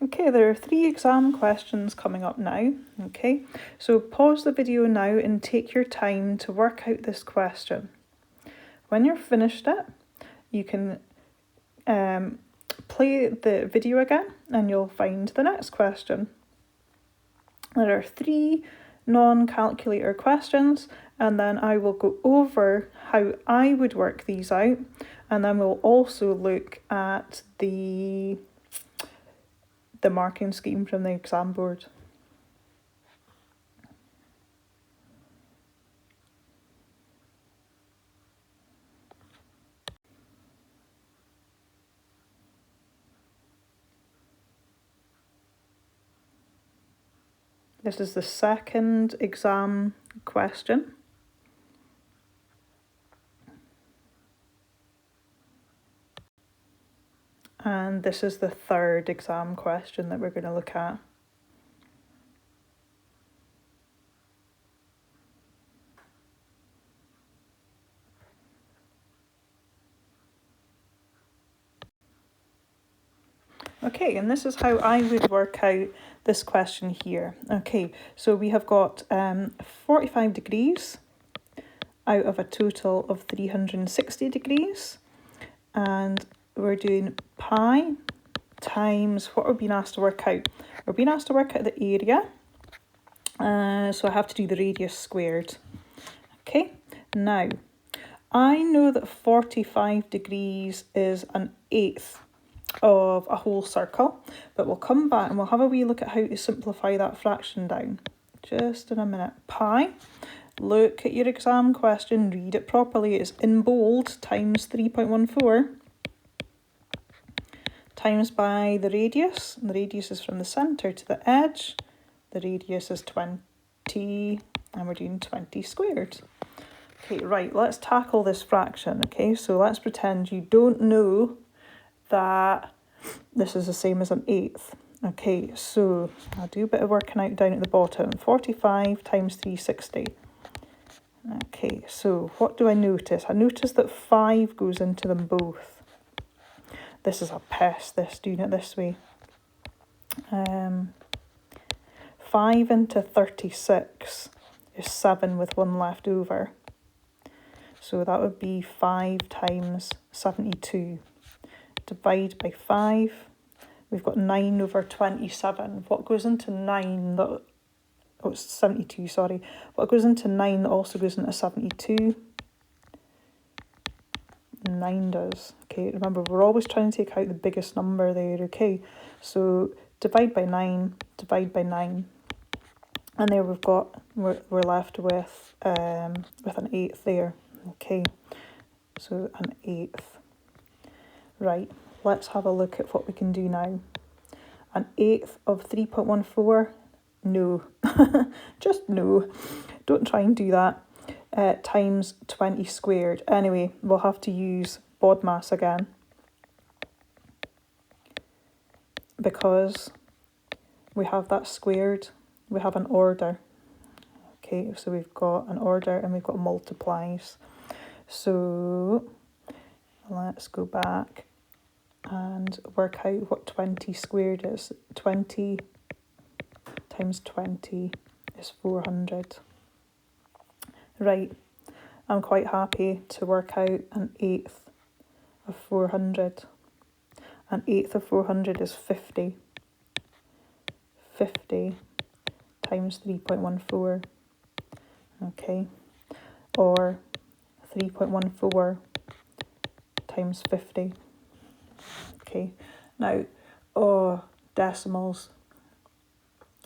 Okay, there are 3 exam questions coming up now, okay? So pause the video now and take your time to work out this question. When you're finished it, you can play the video again and you'll find the next question. There are 3 non-calculator questions, and then I will go over how I would work these out, and then we'll also look at the marking scheme from the exam board. This is the second exam question. And this is the third exam question that we're going to look at. Okay, and this is how I would work out this question here. Okay, so we have got 45 degrees out of a total of 360 degrees. And we're doing pi times what we're being asked to work out. We're being asked to work out the area. So I have to do the radius squared. Okay, now I know that 45 degrees is an eighth of a whole circle, but we'll come back and we'll have a wee look at how to simplify that fraction down just in a minute. Pi, look at your exam question, read it properly, it's in bold, times 3.14 times by the radius, and the radius is from the centre to the edge, the radius is 20, and we're doing 20 squared. Okay, right, let's tackle this fraction, okay, so let's pretend you don't know that this is the same as an eighth. Okay, so I'll do a bit of working out down at the bottom. 45 times 360. Okay, so what do I notice? I notice that 5 goes into them both. This is a pest, this, doing it this way. 5 into 36 is 7 with 1 left over. So that would be 5 times 72. Divide by 5. We've got 9 over 27. What goes into 9? Oh, it's 72, sorry. What goes into 9 that also goes into 72? 9 does. Okay, remember, we're always trying to take out the biggest number there, okay? So divide by 9, divide by 9. And there we're left with an eighth there. Okay, so an eighth. Right, let's have a look at what we can do now. An eighth of 3.14? No, just no. Don't try and do that. Times 20 squared. Anyway, we'll have to use BODMAS again, because we have that squared, we have an order. Okay, so we've got an order and we've got multiplies. So let's go back and work out what 20 squared is. 20 times 20 is 400. Right, I'm quite happy to work out an eighth of 400. An eighth of 400 is 50. 50 times 3.14. Okay, or 3.14 times 50. Okay, now, decimals.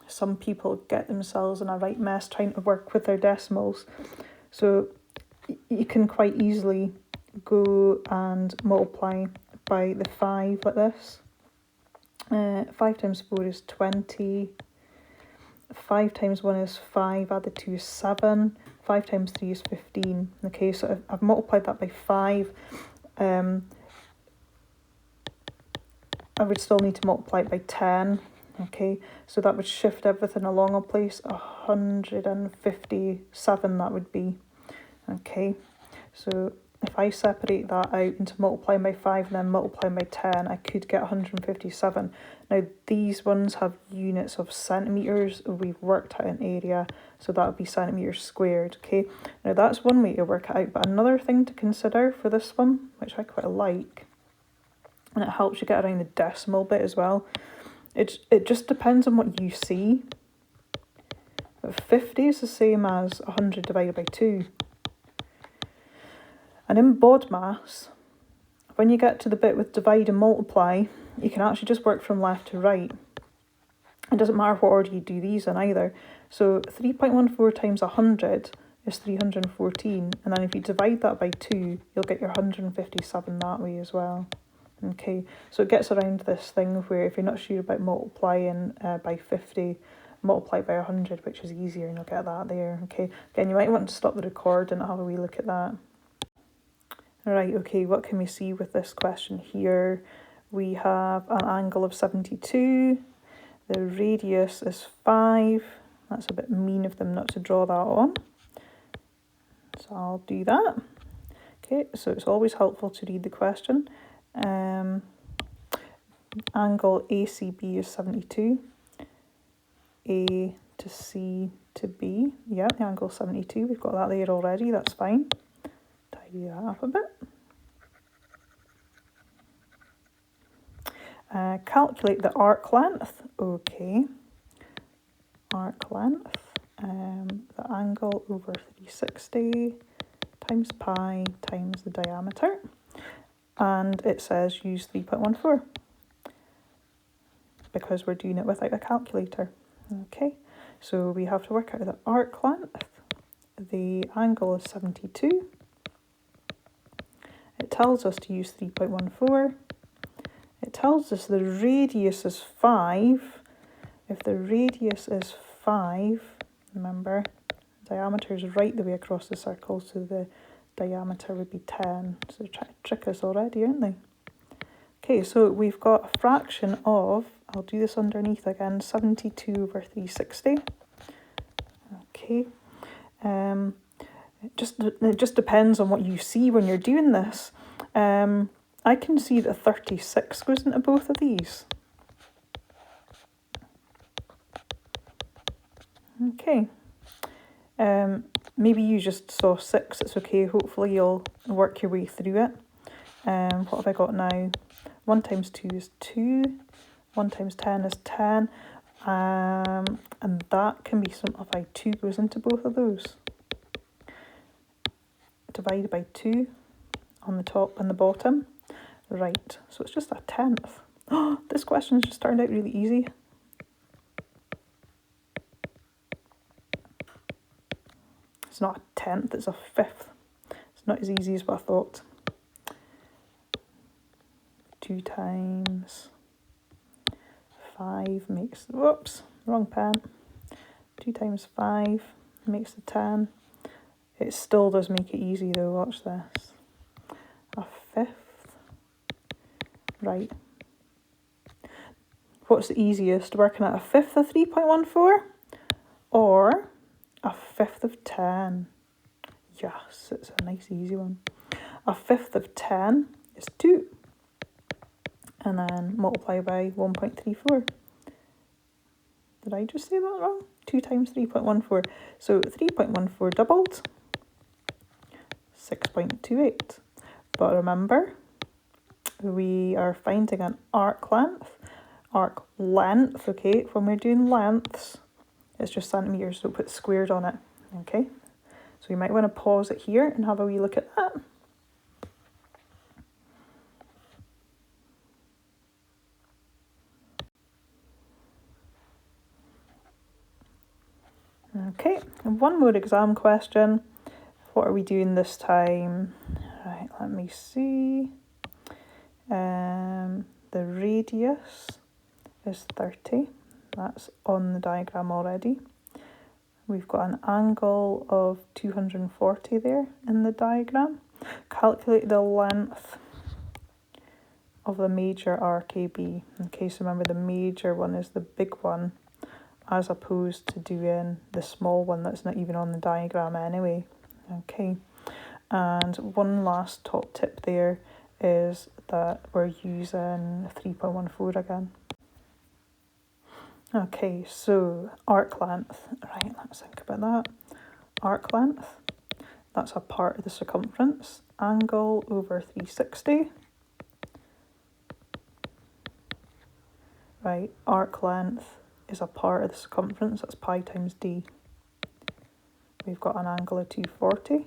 Some people get themselves in a right mess trying to work with their decimals. So you can quite easily go and multiply by the 5 like this. 5 times 4 is 20. 5 times 1 is 5, add the 2 is 7. 5 times 3 is 15. Okay, so I've multiplied that by 5. I would still need to multiply it by 10. Okay, so that would shift everything along a place. 157 that would be. Okay, so if I separate that out into multiplying by 5 and then multiplying by 10, I could get 157. Now these ones have units of centimetres. We've worked out an area, so that would be centimetres squared, okay? Now that's one way to work it out, but another thing to consider for this one, which I quite like, and it helps you get around the decimal bit as well, it just depends on what you see. But 50 is the same as 100 divided by 2. And in BODMAS, when you get to the bit with divide and multiply, you can actually just work from left to right. It doesn't matter what order you do these in either. So 3.14 times 100 is 314. And then if you divide that by 2, you'll get your 157 that way as well. Okay, so it gets around this thing where if you're not sure about multiplying by 50, multiply by 100, which is easier, and you'll get that there. Okay, again, you might want to stop the recording and have a wee look at that. Right, okay, what can we see with this question here? We have an angle of 72, the radius is 5. That's a bit mean of them not to draw that on, so I'll do that. Okay, so it's always helpful to read the question. Angle ACB is 72. A to C to B. Yeah, the angle 72. We've got that there already. That's fine. Tidy that up a bit. Calculate the arc length. Okay. Arc length. The angle over 360 times pi times the diameter. And it says use 3.14 because we're doing it without a calculator. Okay, so we have to work out the arc length. The angle is 72. It tells us to use 3.14. It tells us the radius is 5. If the radius is 5, remember, diameter is right the way across the circle, so the diameter would be 10. So they're trying to trick us already, aren't they? Okay, so we've got a fraction of, I'll do this underneath again, 72 over 360. Okay, it just depends on what you see when you're doing this. I can see that 36 goes into both of these. Okay. Maybe you just saw 6, it's okay, hopefully you'll work your way through it. What have I got now? 1 times 2 is 2, 1 times 10 is 10, and that can be simplified. 2 goes into both of those. Divided by 2 on the top and the bottom. Right, so it's just a tenth. Oh, this question's just turned out really easy. It's not a tenth, it's a fifth. It's not as easy as what I thought. 2 times 5 makes, whoops, wrong pen. 2 times 5 makes the 10. It still does make it easy though, watch this. A fifth. Right. What's the easiest, working at a fifth of 3.14 or a fifth of 10? Yes, it's a nice easy one. A fifth of 10 is 2. And then multiply by 1.34. Did I just say that wrong? 2 times 3.14. So 3.14 doubled, 6.28. But remember, we are finding an arc length. Arc length, okay, when we're doing lengths, it's just centimetres, so put squared on it, okay? So you might want to pause it here and have a wee look at that. Okay, and one more exam question. What are we doing this time? Right, let me see. The radius is 30. That's on the diagram already. We've got an angle of 240 there in the diagram. Calculate the length of the major arc AB. Okay, so remember the major one is the big one, as opposed to doing the small one that's not even on the diagram anyway. Okay, And one last top tip there is that we're using 3.14 again. Okay, so arc length. Right, let's think about that. Arc length, that's a part of the circumference. Angle over 360. Right, arc length is a part of the circumference, that's pi times d. We've got an angle of 240.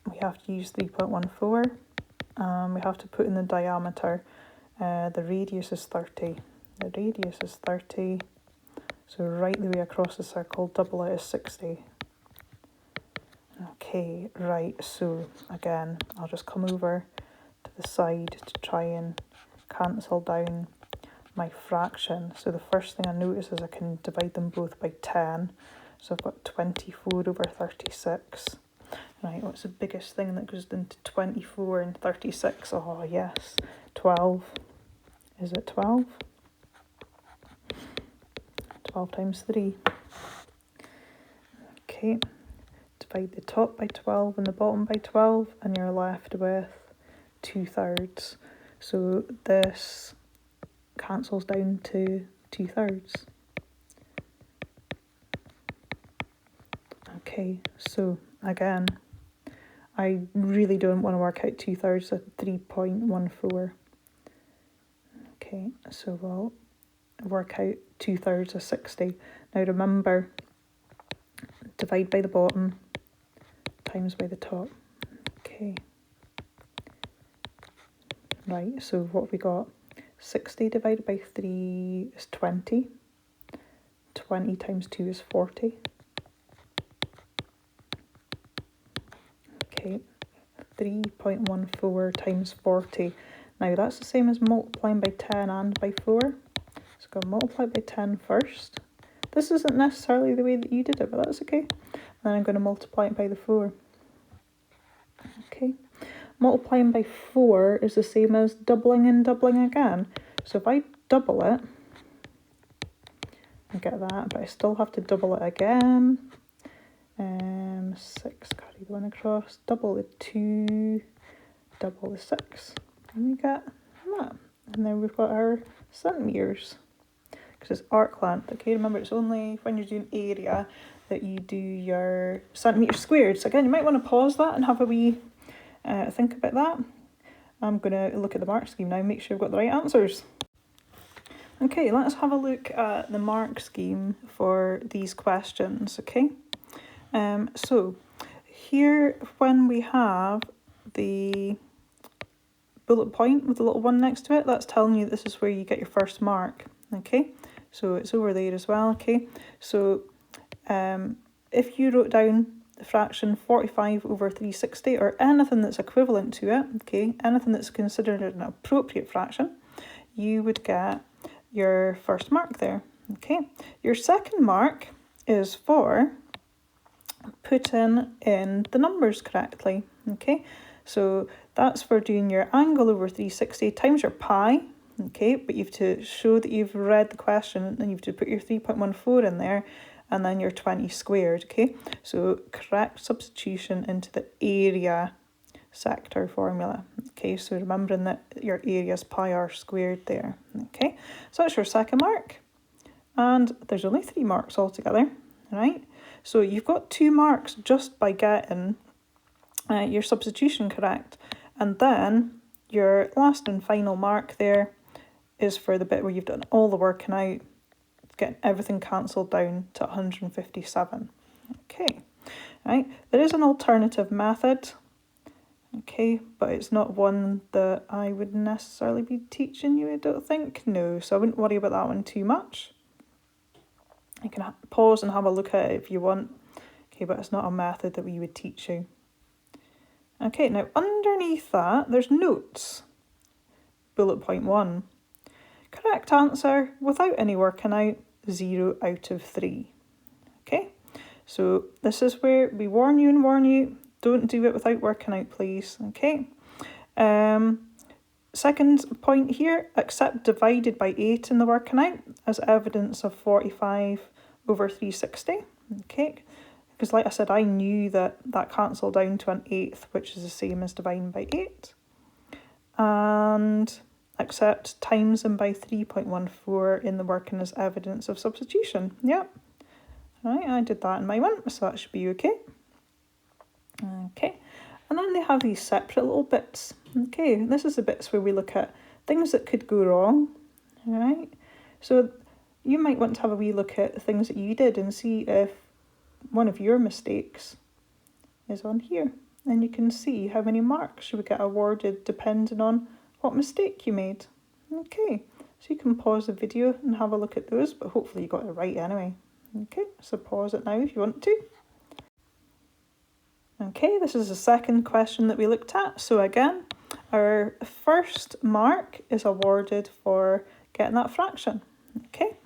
We have to use 3.14. We have to put in the diameter. The radius is 30. The radius is 30. So right the way across the circle, double it is 60. Okay, right, so again, I'll just come over to the side to try and cancel down my fraction. So the first thing I notice is I can divide them both by 10. So I've got 24 over 36. Right, what's the biggest thing that goes into 24 and 36? Oh yes, 12. Is it 12? 12 times 3. Okay, divide the top by 12 and the bottom by 12 and you're left with 2/3. So this cancels down to 2/3. Okay, so again, I really don't want to work out 2/3 of 3.14. Okay, so we'll work out 2/3 of 60. Now remember, divide by the bottom, times by the top. Okay. Right, so what have we got? 60 divided by 3 is 20. 20 times 2 is 40. Okay, 3.14 times 40. Now that's the same as multiplying by 10 and by 4. So I'm going to multiply by 10 first. This isn't necessarily the way that you did it, but that's okay. And then I'm going to multiply it by the 4. Okay. Multiplying by 4 is the same as doubling and doubling again. So if I double it, I get that, but I still have to double it again. 6, carry the 1 across, double the 2, double the 6, and we get that. And then we've got our centimetres, because it's arc length. Okay, remember it's only when you're doing area that you do your centimetres squared. So again, you might want to pause that and have a wee think about that. I'm going to look at the mark scheme now and make sure I've got the right answers. Okay, let's have a look at the mark scheme for these questions, okay? So here when we have the bullet point with the little 1 next to it, that's telling you this is where you get your first mark, okay? So it's over there as well, okay? So if you wrote down the fraction 45 over 360 or anything that's equivalent to it, okay, anything that's considered an appropriate fraction, you would get your first mark there, okay? Your second mark is for putting in the numbers correctly, okay? So that's for doing your angle over 360 times your pi, okay? But you have to show that you've read the question and you have to put your 3.14 in there and then your 20 squared, okay? So correct substitution into the area sector formula, okay? So remembering that your area is pi r squared there, okay? So that's your second mark. And there's only 3 marks altogether, right? So you've got 2 marks just by getting your substitution correct. And then your last and final mark there is for the bit where you've done all the working out, getting everything cancelled down to 157. Okay, right. There is an alternative method, okay, but it's not one that I would necessarily be teaching you, I don't think. No, so I wouldn't worry about that one too much. You can pause and have a look at it if you want. Okay, but it's not a method that we would teach you. Okay, now underneath that, there's notes. Bullet point 1. Correct answer, without any working out, 0 out of 3. Okay, so this is where we warn you, don't do it without working out, please. Okay. Second point here, accept divided by 8 in the working out as evidence of 45 over 360. Okay, because like I said, I knew that cancelled down to an eighth, which is the same as dividing by 8. And accept times them by 3.14 in the working as evidence of substitution. Yep. Right, I did that in my one, so that should be okay. Okay, and then they have these separate little bits. Okay, this is the bits where we look at things that could go wrong. All right, so you might want to have a wee look at the things that you did and see if one of your mistakes is on here. And you can see how many marks you would get awarded depending on what mistake you made. Okay, so you can pause the video and have a look at those, but hopefully you got it right anyway. Okay, so pause it now if you want to. Okay, this is the second question that we looked at. So again, our first mark is awarded for getting that fraction. Okay,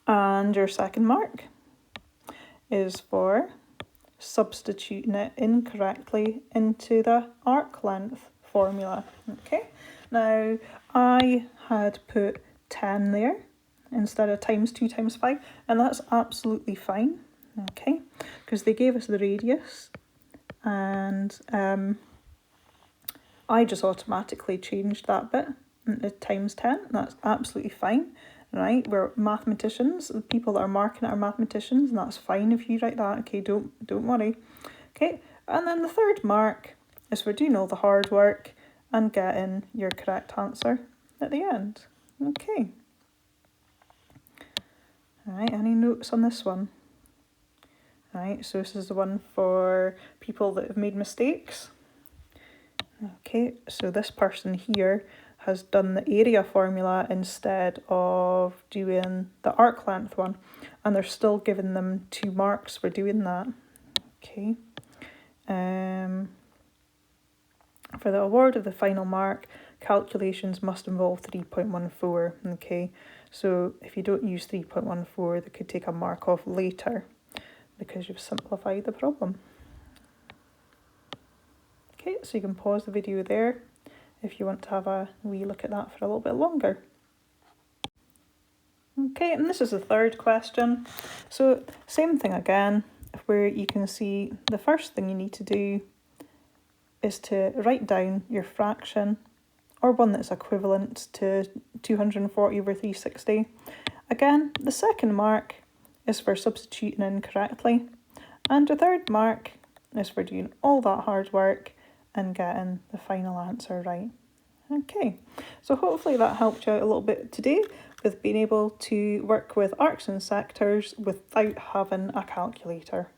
and your second mark is for substituting it incorrectly into the arc length formula. Okay, now I had put 10 there instead of times 2 times 5, and that's absolutely fine. Okay, because they gave us the radius, and I just automatically changed that bit into times 10. That's absolutely fine. Right, we're mathematicians. The people that are marking it are mathematicians, and that's fine if you write that. Okay, don't worry. Okay, and then the third mark is for doing all the hard work and getting your correct answer at the end. Okay. All right, any notes on this one? All right, so this is the one for people that have made mistakes. Okay, so this person here has done the area formula instead of doing the arc length one, and they're still giving them 2 marks for doing that. Okay. For the award of the final mark, calculations must involve 3.14. Okay, so if you don't use 3.14, they could take a mark off later because you've simplified the problem. Okay, so you can pause the video there if you want to have a wee look at that for a little bit longer. Okay, and this is the third question. So same thing again, where you can see the first thing you need to do is to write down your fraction, or one that's equivalent to 240 over 360. Again, the second mark is for substituting incorrectly, and the third mark is for doing all that hard work and getting the final answer right. Okay, so hopefully that helped you out a little bit today with being able to work with arcs and sectors without having a calculator.